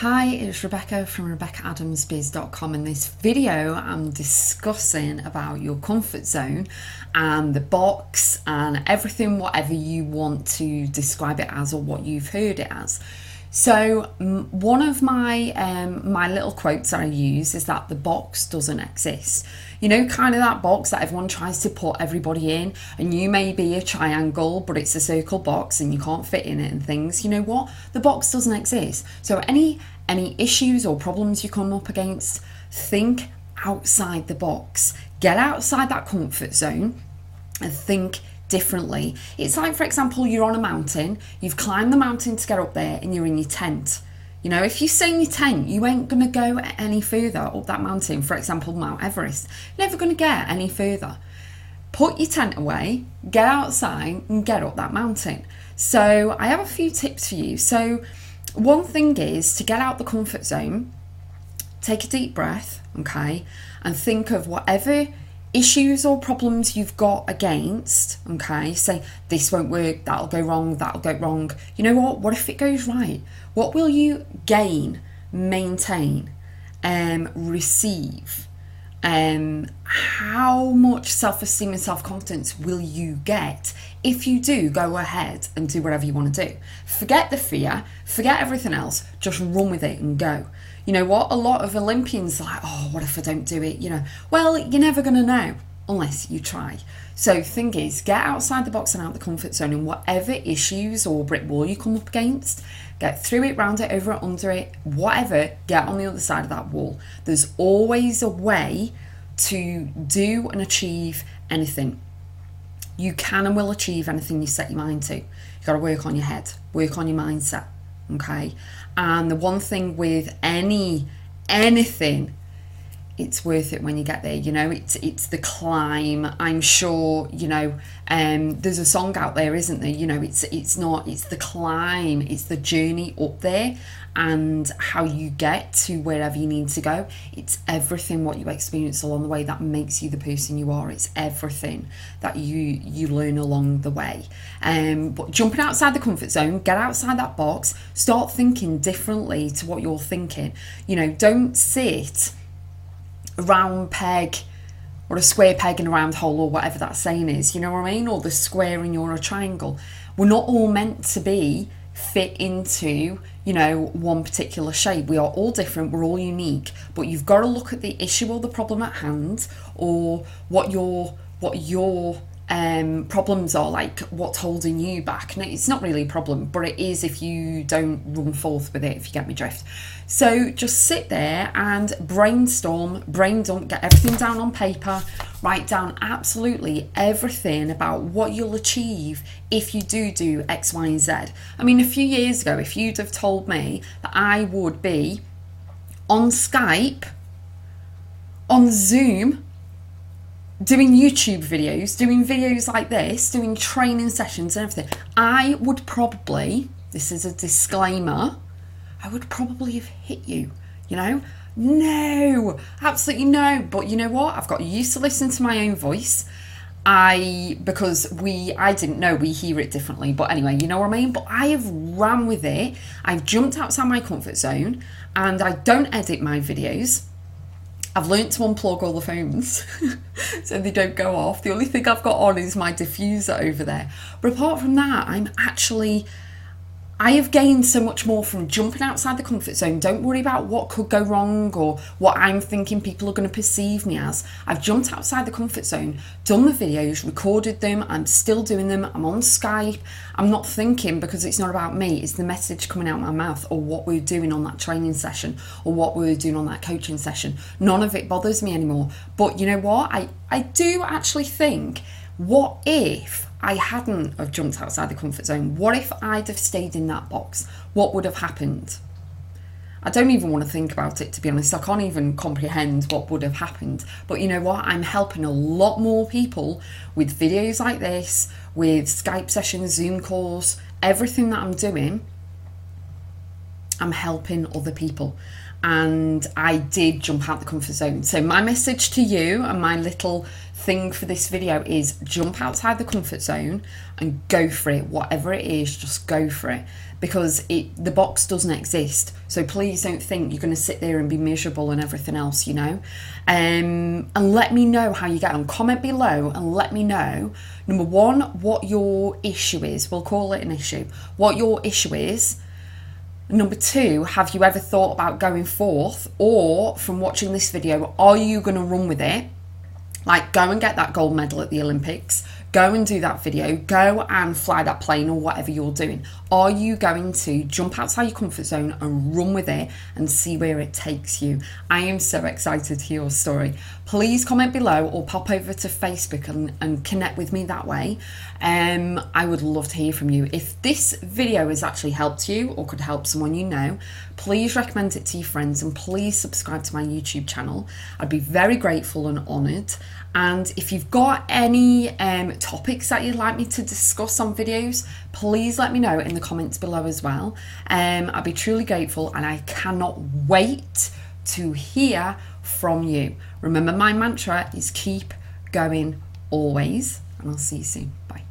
Hi, it's Rebecca from RebeccaAdamsBiz.com. In this video, I'm discussing about your comfort zone and the box and everything, whatever you want to describe it as or what you've heard it as. So one of my little quotes that I use is that the box doesn't exist. You know, kind of that box that everyone tries to put everybody in, and you may be a triangle, but it's a circle box and you can't fit in it and things. You know what? The box doesn't exist. So any issues or problems you come up against, think outside the box. Get outside that comfort zone and think differently. It's like, for example, you're on a mountain, you've climbed the mountain to get up there and you're in your tent. You know, if you stay in your tent, you ain't going to go any further up that mountain. For example, Mount Everest, never going to get any further. Put your tent away, get outside and get up that mountain. So I have a few tips for you. So one thing is to get out the comfort zone, take a deep breath, okay, and think of whatever issues or problems you've got against, okay. Say, this won't work, that'll go wrong, that'll go wrong. You know what if it goes right? What will you gain, maintain, receive? How much self-esteem and self-confidence will you get if you do go ahead and do whatever you want to do? Forget the fear, forget everything else, just run with it and go. You know what? A lot of Olympians are like, oh, what if I don't do it? You know, well, you're never going to know unless you try. So thing is, get outside the box and out the comfort zone, and whatever issues or brick wall you come up against, get through it, round it, over it, under it, whatever, get on the other side of that wall. There's always a way to do and achieve anything. You can and will achieve anything you set your mind to. You've got to work on your head, work on your mindset, okay? And the one thing with anything, it's worth it when you get there. You know, it's the climb. I'm sure, you know, there's a song out there, isn't there? You know, it's the climb, it's the journey up there and how you get to wherever you need to go. It's everything what you experience along the way that makes you the person you are. It's everything that you learn along the way. But jumping outside the comfort zone, get outside that box, start thinking differently to what you're thinking. You know, don't sit a round peg or a square peg in a round hole, or whatever that saying is, you know what I mean? Or the square and you're a triangle. We're not all meant to be fit into, you know, one particular shape. We are all different, we're all unique, but you've got to look at the issue or the problem at hand, or what your problems are, like what's holding you back. Now, it's not really a problem, but it is if you don't run forth with it, if you get me drift. So just sit there and brainstorm, brain dump, get everything down on paper, write down absolutely everything about what you'll achieve if you do X, Y, and Z. I mean, a few years ago, if you'd have told me that I would be on Skype, on Zoom, doing YouTube videos, doing videos like this, doing training sessions and everything, I would probably, this is a disclaimer, I would probably have hit you, you know? No, absolutely no. But you know what? I've got used to listening to my own voice. I didn't know, we hear it differently. But anyway, you know what I mean? But I have ran with it. I've jumped outside my comfort zone and I don't edit my videos. I've learnt to unplug all the phones so they don't go off. The only thing I've got on is my diffuser over there. But apart from that, I have gained so much more from jumping outside the comfort zone. Don't worry about what could go wrong or what I'm thinking people are going to perceive me as. I've jumped outside the comfort zone, done the videos, recorded them, I'm still doing them, I'm on Skype. I'm not thinking, because it's not about me, it's the message coming out my mouth, or what we're doing on that training session, or what we're doing on that coaching session. None of it bothers me anymore. But you know what? I do actually think, what if I hadn't have jumped outside the comfort zone? What if I'd have stayed in that box? What would have happened? I don't even want to think about it, to be honest. I can't even comprehend what would have happened. But you know what? I'm helping a lot more people with videos like this, with Skype sessions, Zoom calls, everything that I'm doing. I'm helping other people. And I did jump out the comfort zone. So my message to you and my little thing for this video is jump outside the comfort zone and go for it. Whatever it is, just go for it, because the box doesn't exist. So please don't think you're going to sit there and be miserable and everything else, you know. And let me know how you get on. Comment below and let me know, number one, what your issue is. We'll call it an issue. What your issue is. Number two, have you ever thought about going forth, or from watching this video, are you going to run with it? Like, go and get that gold medal at the Olympics, go and do that video, go and fly that plane or whatever you're doing. Are you going to jump outside your comfort zone and run with it and see where it takes you? I am so excited to hear your story. Please comment below or pop over to Facebook and connect with me that way. I would love to hear from you. If this video has actually helped you or could help someone you know, please recommend it to your friends and please subscribe to my YouTube channel. I'd be very grateful and honoured. And if you've got any topics that you'd like me to discuss on videos, please let me know in the comments below as well. I'd be truly grateful, and I cannot wait to hear from you. Remember, my mantra is keep going always, and I'll see you soon. Bye.